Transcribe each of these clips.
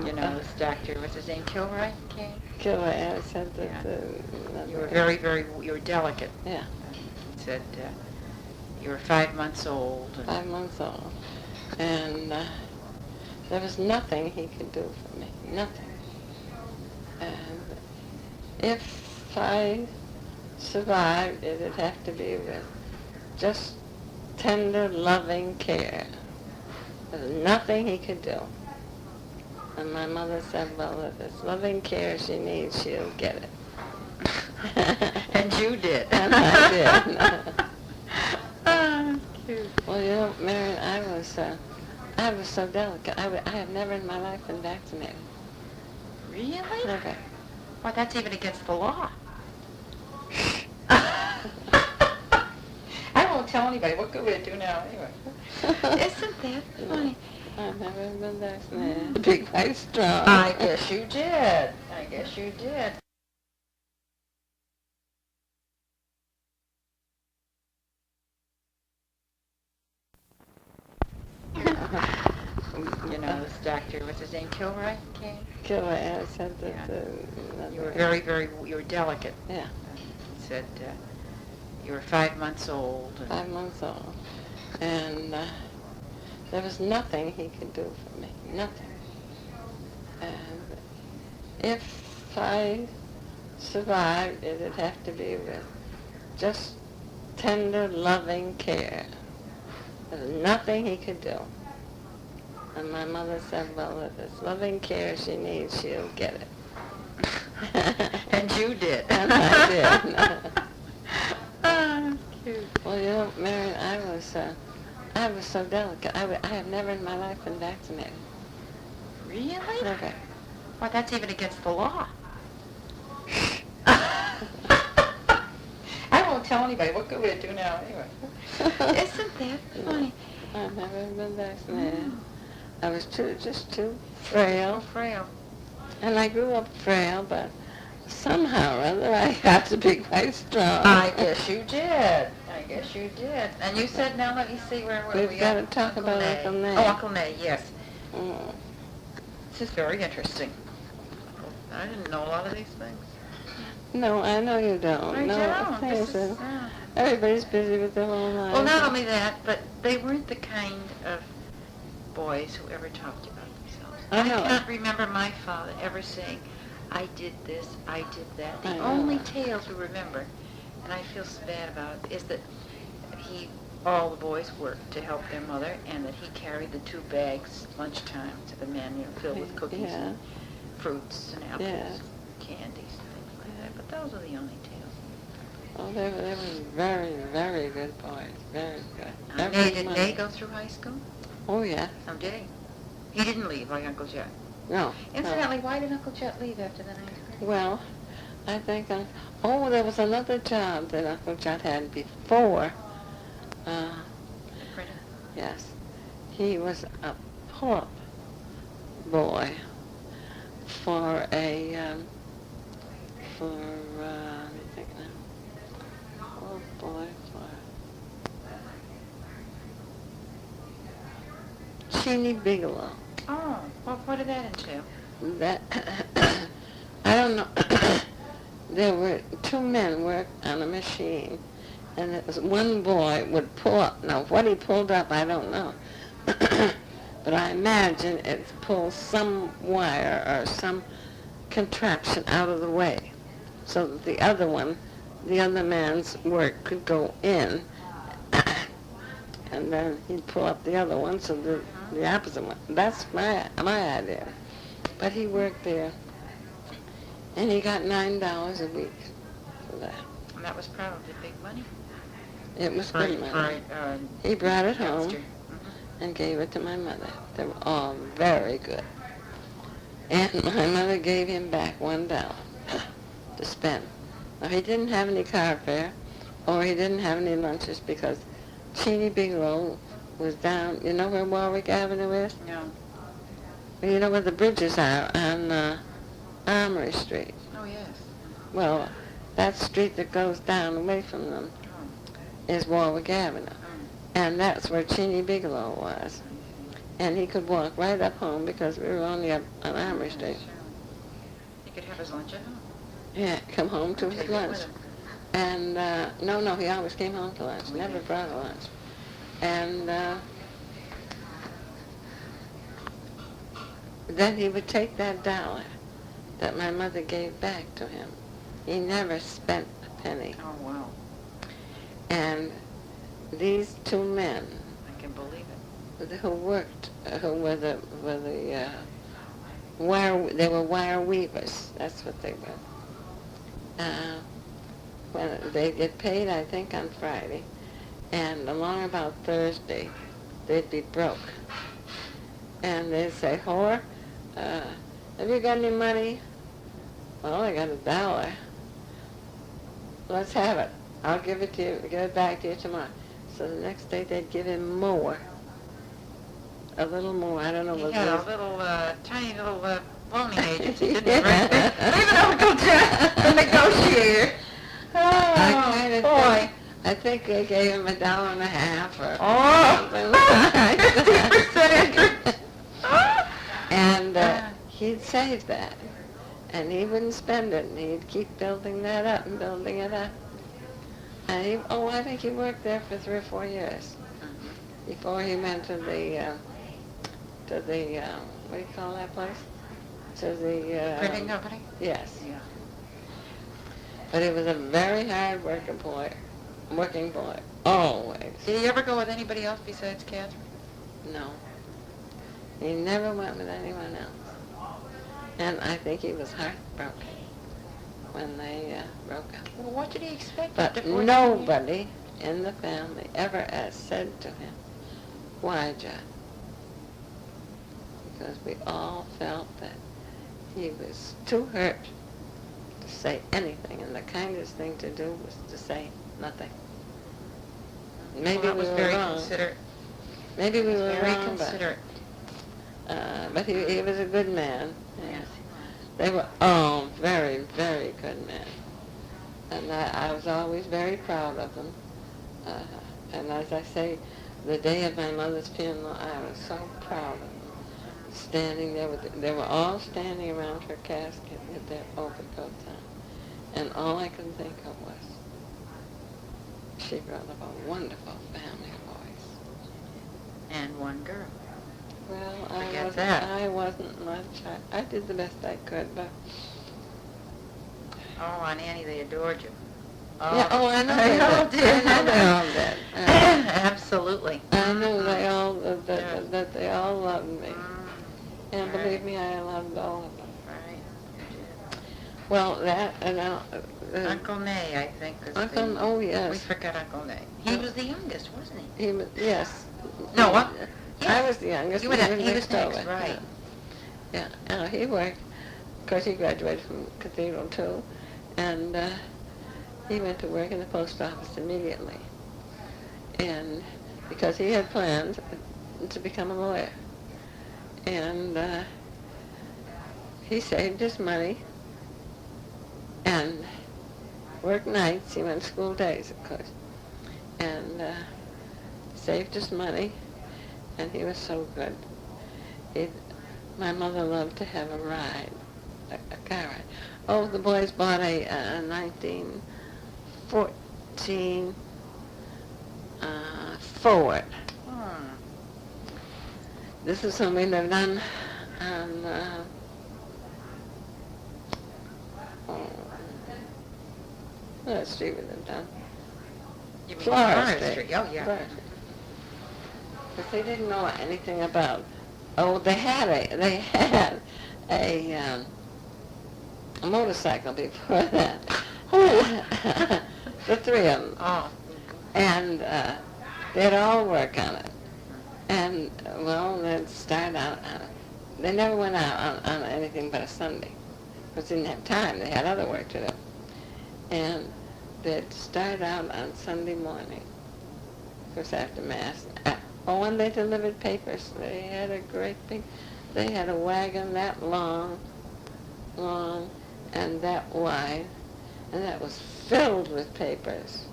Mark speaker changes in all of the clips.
Speaker 1: You know, this doctor, what's his name, Kilroy came?
Speaker 2: Kilroy, I said that.
Speaker 1: Yeah. You were you were delicate.
Speaker 2: Yeah.
Speaker 1: He said you were 5 months old.
Speaker 2: 5 months old. And there was nothing he could do for me. Nothing. And if I survived, it'd have to be with just tender, loving care. There's nothing he could do. And my mother said, well, if it's loving care she needs, she'll get it.
Speaker 1: And you did.
Speaker 2: And I did.
Speaker 1: Oh, cute.
Speaker 2: Well, you know, Marion, I was so delicate. I have never in my life been vaccinated.
Speaker 1: Really?
Speaker 2: Never.
Speaker 1: Well, that's even against the law. I won't tell anybody. What good would it do now anyway? Isn't that funny?
Speaker 2: I've never been vaccinated. Big, white, strong.
Speaker 1: I guess you did. I guess you did. You know, this doctor, what's his name, Kilroy came?
Speaker 2: Kilroy, I said that.
Speaker 1: Yeah. You were you were delicate.
Speaker 2: Yeah.
Speaker 1: He said you were 5 months old.
Speaker 2: 5 months old. And there was nothing he could do for me. Nothing. And if I survived, it'd have to be with just tender, loving care. There's nothing he could do. And my mother said, well, if it's loving care she needs, she'll get it.
Speaker 1: And you did.
Speaker 2: And I did.
Speaker 1: Oh, cute.
Speaker 2: Well, you know, Marion, I was so delicate. I have never in my life been vaccinated.
Speaker 1: Really?
Speaker 2: Never.
Speaker 1: Well, that's even against the law. I won't tell anybody. What good would it do now anyway? Isn't that funny?
Speaker 2: I've never been vaccinated. I was just too frail.
Speaker 1: Frail.
Speaker 2: And I grew up frail, but somehow or other I got to be quite strong.
Speaker 1: I guess you did. I guess you did. And you said, now let me see where we are.
Speaker 2: We've got to talk about Uncle May.
Speaker 1: Oh, Uncle May, yes.
Speaker 2: Mm.
Speaker 1: This is very interesting. I didn't know a lot of these things.
Speaker 2: No, I know you don't.
Speaker 1: I
Speaker 2: no,
Speaker 1: don't.
Speaker 2: Things everybody's busy with their own lives.
Speaker 1: Well, not only that, but they weren't the kind of boys who ever talked about themselves.
Speaker 2: I know.
Speaker 1: can't remember my father ever saying, I did this, I did that. The
Speaker 2: I know.
Speaker 1: only tales we remember, and I feel so bad about it, is that all the boys worked to help their mother, and that he carried the 2 bags lunchtime to the men, filled with cookies and fruits and apples, candies, and things like that. But those are the only tales.
Speaker 2: Oh, they were very, very good boys. Very good.
Speaker 1: Did May go through high school?
Speaker 2: Oh, yeah.
Speaker 1: Oh, did he? He didn't leave like Uncle Chet.
Speaker 2: No.
Speaker 1: Incidentally, why did Uncle Chet leave after the 9th grade?
Speaker 2: Well, I think, there was another job that Uncle Chet had before.
Speaker 1: Printer?
Speaker 2: Yes. He was a pull-up boy for a, let me think now. Oh, boy, Cheney Bigelow.
Speaker 1: Oh, well, what did that entail?
Speaker 2: That, I don't know. There were 2 men worked on a machine, and it was one boy would pull up. Now, what he pulled up, I don't know. But I imagine it pulled some wire or some contraption out of the way so that the other man's work could go in, and then he'd pull up the other one so the opposite one. That's my idea. But he worked there, and he got $9 a week for that.
Speaker 1: And that was probably big money.
Speaker 2: It was good money.
Speaker 1: For
Speaker 2: He brought it home
Speaker 1: youngster.
Speaker 2: and gave it to my mother. They were all very good. And my mother gave him back $1 to spend. Now, he didn't have any car fare, or he didn't have any lunches, because Cheney Bigelow was down, you know where Warwick Avenue is?
Speaker 1: No.
Speaker 2: Well, you know where the bridges are on Armory Street.
Speaker 1: Oh, yes.
Speaker 2: Well, that street that goes down away from them is Warwick Avenue. And that's where Cheney Bigelow was. And he could walk right up home because we were only up on Armory Street.
Speaker 1: Sure. He could have his lunch at home.
Speaker 2: Yeah, come home to
Speaker 1: Take
Speaker 2: his
Speaker 1: it
Speaker 2: lunch.
Speaker 1: with him.
Speaker 2: And, no, he always came home to lunch,
Speaker 1: We
Speaker 2: never
Speaker 1: did.
Speaker 2: brought a lunch. And then he would take that $1 that my mother gave back to him. He never spent a penny.
Speaker 1: Oh, wow.
Speaker 2: And these two men
Speaker 1: I can believe it.
Speaker 2: who worked, who were the wire, they were wire weavers. That's what they were. When they get paid, I think on Friday, and along about Thursday, they'd be broke. And they'd say, "Whore, have you got any money?" "Well, I got $1. "Let's have it. I'll give it to you, give it back to you tomorrow." So the next day they'd give him more. A little more. I don't know
Speaker 1: He
Speaker 2: what
Speaker 1: had
Speaker 2: it
Speaker 1: a
Speaker 2: was.
Speaker 1: little, tiny little loaning agency, didn't he? Right? Leave it over to the negotiator.
Speaker 2: I
Speaker 1: Boy.
Speaker 2: think they gave him $1.50 or
Speaker 1: Oh,
Speaker 2: something like that.
Speaker 1: 50% interest.
Speaker 2: And he'd save that, and he wouldn't spend it, and he'd keep building that up and building it up. And I think he worked there for 3 or 4 years before he went to the what do you call that place? To the
Speaker 1: Printing company?
Speaker 2: Yes.
Speaker 1: Yeah.
Speaker 2: But he was a very hard working boy, always.
Speaker 1: Did he ever go with anybody else besides Catherine?
Speaker 2: No. He never went with anyone else. And I think he was heartbroken when they broke up.
Speaker 1: Well, what did he expect?
Speaker 2: But
Speaker 1: after 14
Speaker 2: nobody in the family ever said to him, "Why, John?" Because we all felt that he was too hurt to say anything, and the kindest thing to do was to say nothing. Maybe
Speaker 1: Well, that
Speaker 2: we
Speaker 1: was
Speaker 2: were
Speaker 1: very
Speaker 2: wrong.
Speaker 1: considerate.
Speaker 2: Maybe we were
Speaker 1: Very
Speaker 2: wrong,
Speaker 1: considerate.
Speaker 2: but he was a good man.
Speaker 1: Yes.
Speaker 2: They were all very, very good men. And I was always very proud of them. And as I say, the day of my mother's funeral, I was so proud of them. Standing there they were all standing around her casket with their overcoats on. And all I could think of was, she brought up a wonderful family of boys.
Speaker 1: And one girl.
Speaker 2: Well,
Speaker 1: Forget that.
Speaker 2: I wasn't much. I did the best I could, but...
Speaker 1: Oh, and Annie, they adored you.
Speaker 2: Yeah, I know
Speaker 1: they all
Speaker 2: did.
Speaker 1: did.
Speaker 2: I know they all did.
Speaker 1: Absolutely.
Speaker 2: I know they all, that they all loved me. And
Speaker 1: Right.
Speaker 2: believe me, I loved all of them.
Speaker 1: Right.
Speaker 2: Well, that, and
Speaker 1: Uncle Nay, I think, is
Speaker 2: Uncle,
Speaker 1: the...
Speaker 2: oh
Speaker 1: We
Speaker 2: yes.
Speaker 1: forgot Uncle Nay. He was the youngest, wasn't he?
Speaker 2: He was, yes.
Speaker 1: No, what?
Speaker 2: I was the youngest.
Speaker 1: You were
Speaker 2: and
Speaker 1: he was next,
Speaker 2: over.
Speaker 1: right.
Speaker 2: Yeah, he worked. Of course, he graduated from Cathedral too, and he went to work in the post office immediately. And because he had plans to become a lawyer, and he saved his money and worked nights. He went school days, of course, and saved his money. And he was so good. My mother loved to have a ride, a car ride. Oh, the boys bought a 1914 Ford. This is when we lived on what street we lived on?
Speaker 1: You mean
Speaker 2: Florida
Speaker 1: Street.
Speaker 2: Street.
Speaker 1: Oh, yeah.
Speaker 2: Florida Street. But they didn't know anything about. Oh, they had a motorcycle before that. The three of them.
Speaker 1: Oh.
Speaker 2: And they'd all work on it. And, well, they'd start out on it. They never went out on anything but a Sunday, because they didn't have time. They had other work to do. And they'd start out on Sunday morning, of course after Mass. Oh, and they delivered papers. They had a they had a wagon that long, and that wide, and that was filled with papers,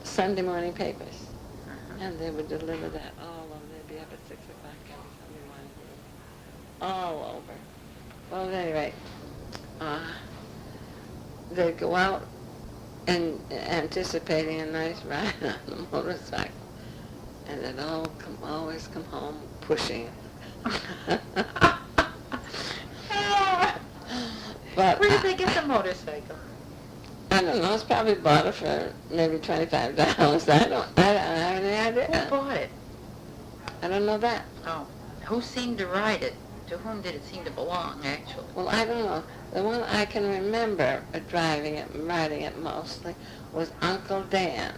Speaker 2: Sunday morning papers. And they would deliver that all over. They'd be up at 6 o'clock all over. Well, at any rate, they'd go out and anticipating a nice ride on the motorcycle, and they'd always come home pushing. But
Speaker 1: Where did they get the motorcycle?
Speaker 2: I don't know. It's probably bought it for maybe $25. I don't have any idea.
Speaker 1: Who bought it?
Speaker 2: I don't know that.
Speaker 1: Oh. Who seemed to ride it? To whom did it seem to belong, actually?
Speaker 2: Well, I don't know. The one I can remember riding it mostly was Uncle Dan.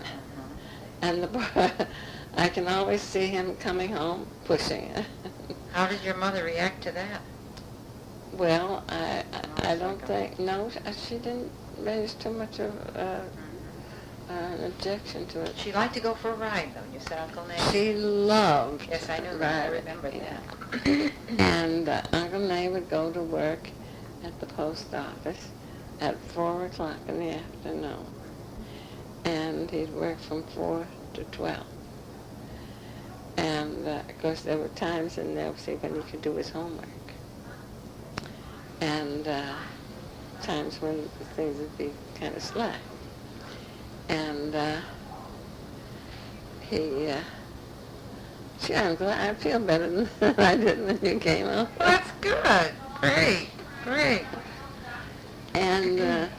Speaker 2: And the boy, I can always see him coming home pushing it.
Speaker 1: How did your mother react to that?
Speaker 2: Well, I don't think, no, she didn't raise too much of an objection to it.
Speaker 1: She liked to go for a ride, though. You said Uncle Nate.
Speaker 2: She loved
Speaker 1: Yes, I knew that. I remember that.
Speaker 2: And Uncle Nay would go to work at the post office at 4 o'clock in the afternoon. And he'd work from 4 to 12. And, of course, there were times in there, see, when he could do his homework. And times when things would be kind of slack. And gee, I'm glad, I feel better than I did when you came up.
Speaker 1: Well, that's good. Great. Great.
Speaker 2: And, let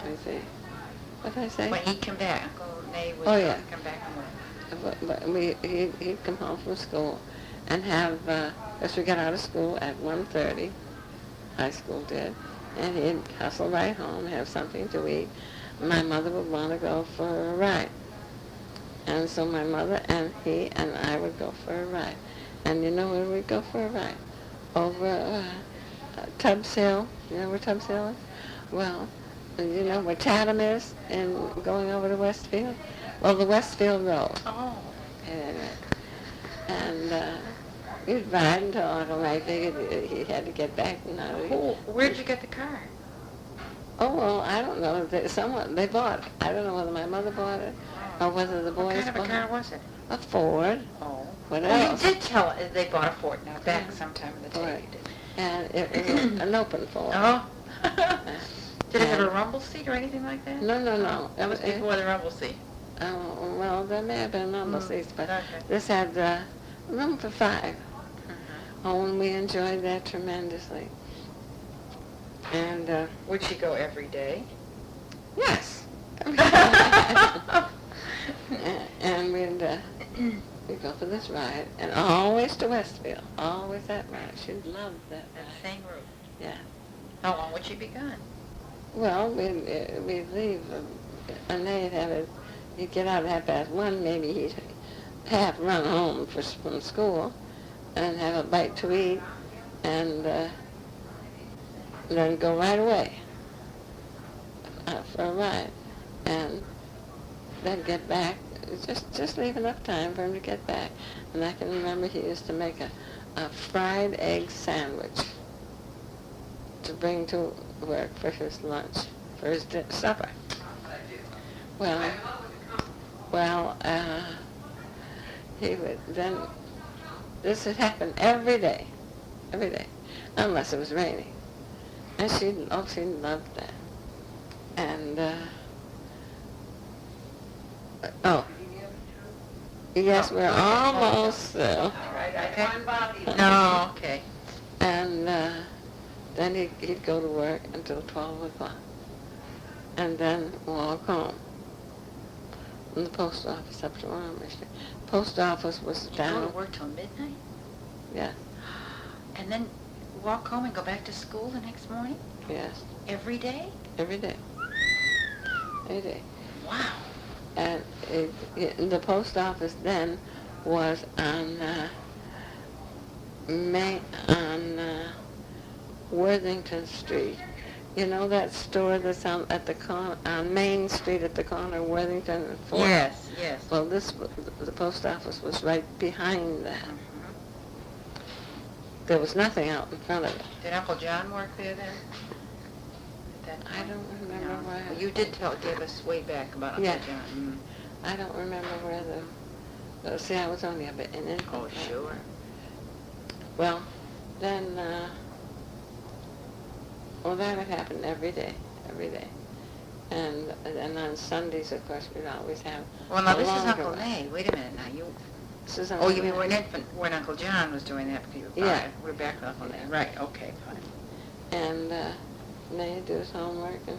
Speaker 2: me see, what did I say?
Speaker 1: When he'd come back, Uncle Nate would
Speaker 2: Oh, yeah.
Speaker 1: come back and work.
Speaker 2: But he'd come home from school and have, as we got out of school at 1:30, high school did, and he'd hustle right home, have something to eat. My mother would want to go for a ride. And so my mother and he and I would go for a ride. And you know where we'd go for a ride? Over Tubbs Hill. You know where Tubbs Hill is? Well, you know where Chatham is and going over to Westfield? Well, the Westfield Road.
Speaker 1: Oh.
Speaker 2: And we'd ride until Uncle Ray figured he had to get back.
Speaker 1: Where'd you get the car?
Speaker 2: Oh, well, I don't know. They bought it. I don't know whether my mother bought it or whether the boys
Speaker 1: What kind of a car was it?
Speaker 2: A Ford.
Speaker 1: Oh.
Speaker 2: What
Speaker 1: Well,
Speaker 2: else?
Speaker 1: you did tell us they bought a Ford. Now, back sometime in the tape
Speaker 2: Right.
Speaker 1: you did.
Speaker 2: And it was an open Ford.
Speaker 1: Oh. Did it have a rumble seat or anything like that?
Speaker 2: No.
Speaker 1: That was before the rumble seat.
Speaker 2: Oh, well, there may have been rumble seats, but
Speaker 1: Okay.
Speaker 2: this had room for 5. Oh, and we enjoyed that tremendously. And,
Speaker 1: Would she go every day?
Speaker 2: yes. And we'd go for this ride, and always to Westfield, always that ride. She loved that
Speaker 1: That
Speaker 2: ride.
Speaker 1: same route.
Speaker 2: Yeah.
Speaker 1: How long would she be gone?
Speaker 2: Well, we'd leave, and they'd have it, he'd get out at 1:30, maybe he'd half run home from school, and have a bite to eat, and then go right away for a ride, and then get back, just leave enough time for him to get back. And I can remember he used to make a fried egg sandwich to bring to work for his lunch, for his supper. Well, he would then, this had happened every day, unless it was raining. And she loved that. And, yes, we're almost there.
Speaker 1: No, okay.
Speaker 2: And then he'd go to work until 12 o'clock. And then walk home from the post office up to Armory Street. Post office was
Speaker 1: Go
Speaker 2: down.
Speaker 1: to work till midnight?
Speaker 2: Yes,
Speaker 1: And then walk home and go back to school the next morning?
Speaker 2: yes,
Speaker 1: Every day?
Speaker 2: every day. Every day.
Speaker 1: Wow.
Speaker 2: And the post office then was on Worthington Street. You know that store that's on Main Street at the corner of Worthington and 4th?
Speaker 1: Yes, yes.
Speaker 2: Well, the post office was right behind that. There was nothing out in front of it.
Speaker 1: Did Uncle John work there then? At that
Speaker 2: I
Speaker 1: time?
Speaker 2: don't remember
Speaker 1: No.
Speaker 2: where.
Speaker 1: Well, you did give us way back about Uncle
Speaker 2: Yeah.
Speaker 1: John.
Speaker 2: I don't remember where See, I was only an infant.
Speaker 1: Oh, sure.
Speaker 2: Well, then, that would happen every day. And on Sundays, of course, we'd always have
Speaker 1: Well, now
Speaker 2: a
Speaker 1: this is
Speaker 2: longer
Speaker 1: Uncle
Speaker 2: one.
Speaker 1: Nay. Wait a minute now.
Speaker 2: This is
Speaker 1: Oh, you
Speaker 2: Uncle
Speaker 1: mean
Speaker 2: Nay.
Speaker 1: we're an infant when Uncle John was doing that because you were 5.
Speaker 2: Yeah.
Speaker 1: We're back to Uncle Nay.
Speaker 2: Yeah.
Speaker 1: Right, okay, fine.
Speaker 2: And Nay do his homework, and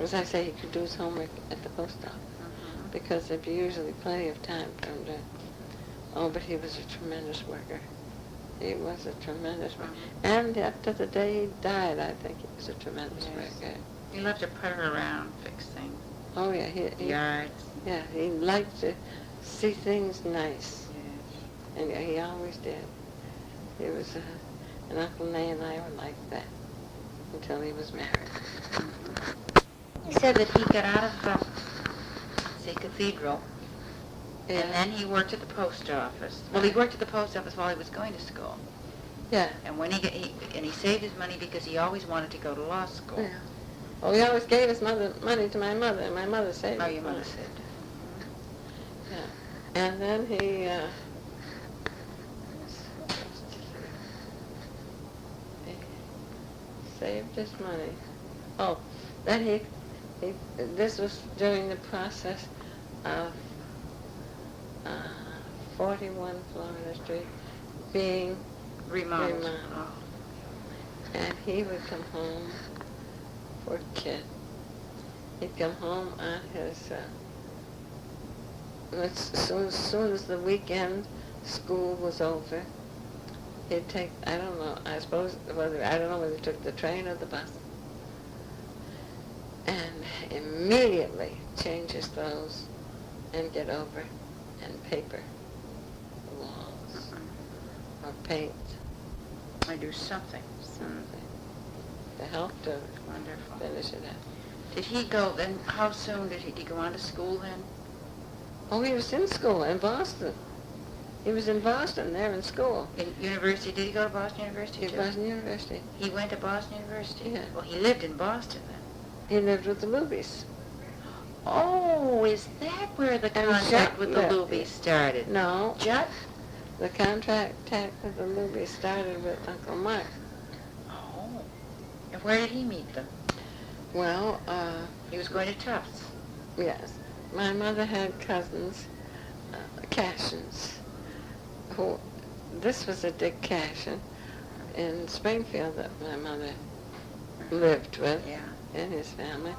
Speaker 2: as I say, he could do his homework at the post office
Speaker 1: Mhm.
Speaker 2: because there'd be usually plenty of time for him to. Oh, but he was a tremendous worker. He was a tremendous worker. And after the day he died, I think he was a tremendous
Speaker 1: Yes.
Speaker 2: worker.
Speaker 1: He loved to putter around, fix things,
Speaker 2: Oh, yeah, he
Speaker 1: yards.
Speaker 2: liked to see things nice.
Speaker 1: Yes.
Speaker 2: And he always did. He was, and Uncle Nay and I were like that until he was married.
Speaker 1: He said that he got out of, say, Cathedral,
Speaker 2: Yeah.
Speaker 1: and then he worked at the post office. Well, he worked at the post office while he was going to school.
Speaker 2: Yeah.
Speaker 1: And when he saved his money because he always wanted to go to law school.
Speaker 2: Yeah. Well, he always gave his money to my mother, and my mother saved
Speaker 1: Oh,
Speaker 2: it
Speaker 1: your
Speaker 2: for
Speaker 1: mother
Speaker 2: him.
Speaker 1: said.
Speaker 2: Yeah. And then he saved his money. Oh, then he this was during the process of 41 Florida Street being
Speaker 1: Remodeled.
Speaker 2: remodeled.
Speaker 1: Oh.
Speaker 2: And he would come home, poor kid. He'd come home on his, as soon as the weekend school was over, he'd take, I don't know, I don't know whether he took the train or the bus, and immediately change his clothes and get over and paper the walls or paint
Speaker 1: I do something.
Speaker 2: something to help to
Speaker 1: Wonderful.
Speaker 2: finish it up.
Speaker 1: Did he go then? How soon did he go on to school then?
Speaker 2: Oh, he was in school in Boston. He was in Boston there in school.
Speaker 1: In university? Did he go to Boston University
Speaker 2: At
Speaker 1: too?
Speaker 2: Boston University.
Speaker 1: He went to Boston University?
Speaker 2: Yeah.
Speaker 1: Well, he lived in Boston then.
Speaker 2: He lived with the Lubies.
Speaker 1: Oh, is that where the
Speaker 2: And
Speaker 1: contact
Speaker 2: Jack
Speaker 1: with the
Speaker 2: lived-
Speaker 1: Lubies started?
Speaker 2: No,
Speaker 1: Judd?
Speaker 2: the contact with the Lubies started with Uncle Mark.
Speaker 1: Oh. And where did he meet them?
Speaker 2: Well,
Speaker 1: He was going to Tufts.
Speaker 2: yes. My mother had cousins, Cashins, who, this was a Dick Cashin in Springfield that my mother lived with.
Speaker 1: Yeah.
Speaker 2: In his family.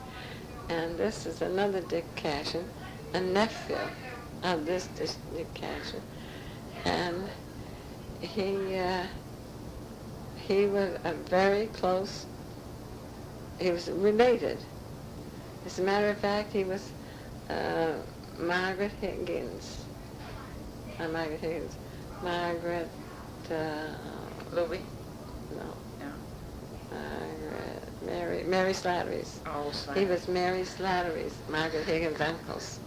Speaker 2: And this is another Dick Cashin, a nephew of this Dick Cashin. And he was a very close, he was related. As a matter of fact, he was Margaret Higgins. Not Margaret Higgins. Margaret,
Speaker 1: Louis?
Speaker 2: no,
Speaker 1: No.
Speaker 2: Mary Slattery's.
Speaker 1: Oh,
Speaker 2: He was Mary Slattery's, Margaret Higgins' uncles.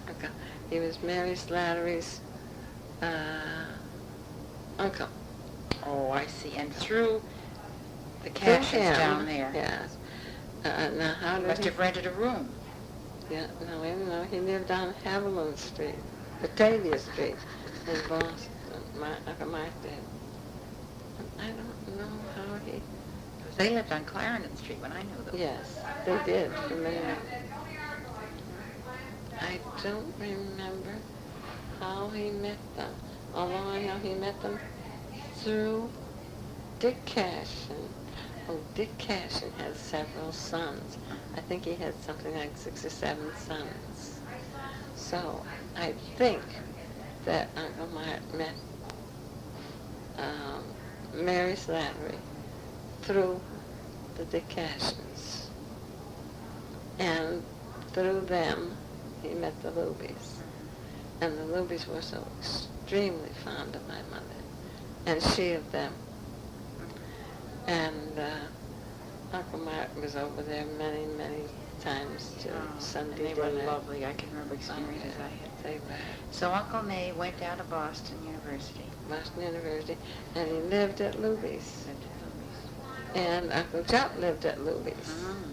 Speaker 2: Okay. He was Mary Slattery's uncle.
Speaker 1: Oh, I see. And through the
Speaker 2: Through
Speaker 1: Cashins
Speaker 2: him,
Speaker 1: down there.
Speaker 2: Yes. Now, how
Speaker 1: He
Speaker 2: did
Speaker 1: must
Speaker 2: he...
Speaker 1: have rented a room.
Speaker 2: Yeah, no, he lived on Haviland Street, Batavia Street in Boston. Uncle Mark did. I don't know how he...
Speaker 1: They lived on Clarendon Street when I knew them.
Speaker 2: Yes, they did for many. I don't remember how he met them, although I know he met them through Dick Cashin. Oh, Dick Cashin had several sons. I think he had something like 6 or 7 sons. So I think that Uncle Mart met Mary Slattery through the Dick Cashins. And through them, he met the Lubies. And the Lubies were so extremely fond of my mother, and she of them. And Uncle Mark was over there many, many times to Sunday
Speaker 1: and
Speaker 2: dinner.
Speaker 1: they were lovely. I can remember experiences I had.
Speaker 2: They were.
Speaker 1: So Uncle Nay went down to Boston University.
Speaker 2: Boston University, and he lived at Luby's.
Speaker 1: Went to Louis.
Speaker 2: And Uncle Jupp lived at Luby's.
Speaker 1: Mm.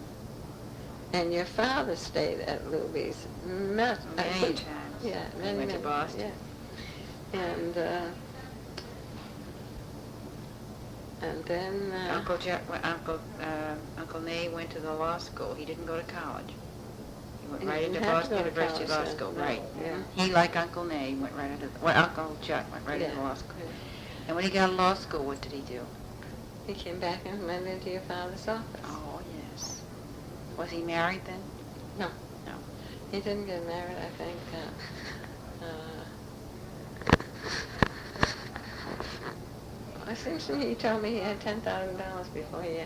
Speaker 2: And your father stayed at Luby's
Speaker 1: Many times.
Speaker 2: Yeah,
Speaker 1: He
Speaker 2: many,
Speaker 1: went to
Speaker 2: many,
Speaker 1: Boston.
Speaker 2: yeah. And then
Speaker 1: Uncle Nay went to the law school. He didn't go to college. He went
Speaker 2: He
Speaker 1: right
Speaker 2: didn't
Speaker 1: into
Speaker 2: have to
Speaker 1: Boston
Speaker 2: go to
Speaker 1: University
Speaker 2: college
Speaker 1: Law
Speaker 2: then,
Speaker 1: School.
Speaker 2: no,
Speaker 1: Right.
Speaker 2: yeah.
Speaker 1: He, like Uncle Nay, went right into Uncle Chuck went right into
Speaker 2: Yeah,
Speaker 1: law school.
Speaker 2: yeah.
Speaker 1: And when he got to law school, what did he do?
Speaker 2: He came back and went into your father's office.
Speaker 1: Oh, yes. Was he married then?
Speaker 2: No.
Speaker 1: No.
Speaker 2: He didn't get married, I think. It seems to me he told me he had $10,000 before he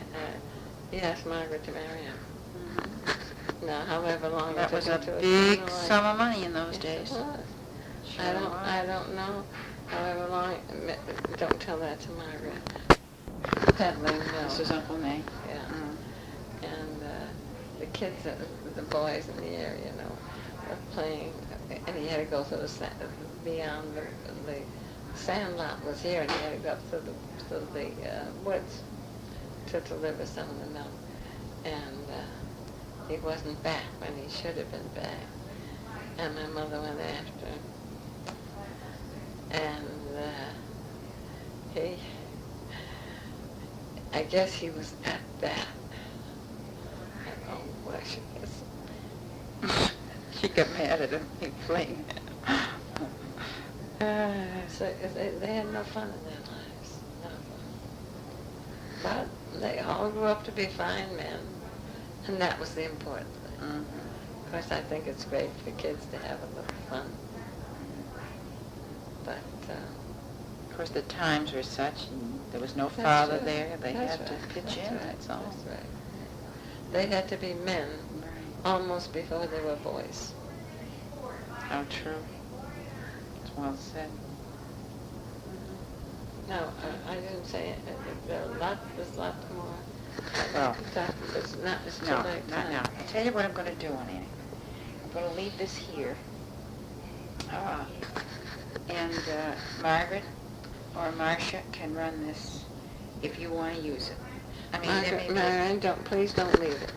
Speaker 2: asked Margaret to marry him.
Speaker 1: Mm-hmm.
Speaker 2: Now, however long
Speaker 1: That
Speaker 2: it
Speaker 1: was
Speaker 2: took
Speaker 1: a
Speaker 2: him to
Speaker 1: big
Speaker 2: accumulate.
Speaker 1: sum of money in those
Speaker 2: Yes,
Speaker 1: days.
Speaker 2: it was.
Speaker 1: Sure
Speaker 2: I don't know however long. Don't tell that to Margaret. Peddling milk.
Speaker 1: This was Uncle Nay.
Speaker 2: Yeah.
Speaker 1: Mm.
Speaker 2: And the kids, the boys in the area, were playing, and he had to go through beyond the sand lot was here, and he had to go up through the woods to deliver some of the milk. And he wasn't back when he should have been back. And my mother went after him. And I guess he was at that. I don't know where she was.
Speaker 1: She got mad at him. He flamed.
Speaker 2: So they had no fun in their lives. No fun. But they all grew up to be fine men. And that was the important thing.
Speaker 1: Mm-hmm.
Speaker 2: Of course, I think it's great for kids to have a little fun. But,
Speaker 1: of course, the times were such, and there was no
Speaker 2: That's
Speaker 1: father
Speaker 2: right.
Speaker 1: there. They
Speaker 2: That's
Speaker 1: had to
Speaker 2: right.
Speaker 1: pitch
Speaker 2: That's
Speaker 1: in,
Speaker 2: right.
Speaker 1: that's all.
Speaker 2: That's right. They had to be men
Speaker 1: Right.
Speaker 2: almost before they were boys.
Speaker 1: How true. It's well said.
Speaker 2: No, I didn't say it. There's a lot more.
Speaker 1: Well,
Speaker 2: It's too
Speaker 1: No,
Speaker 2: late.
Speaker 1: not now. I'll tell you what I'm going to do, Annie. I'm going to leave this here. And Margaret or Marcia can run this if you want to use it. I mean,
Speaker 2: Margaret, Marianne, please don't leave it.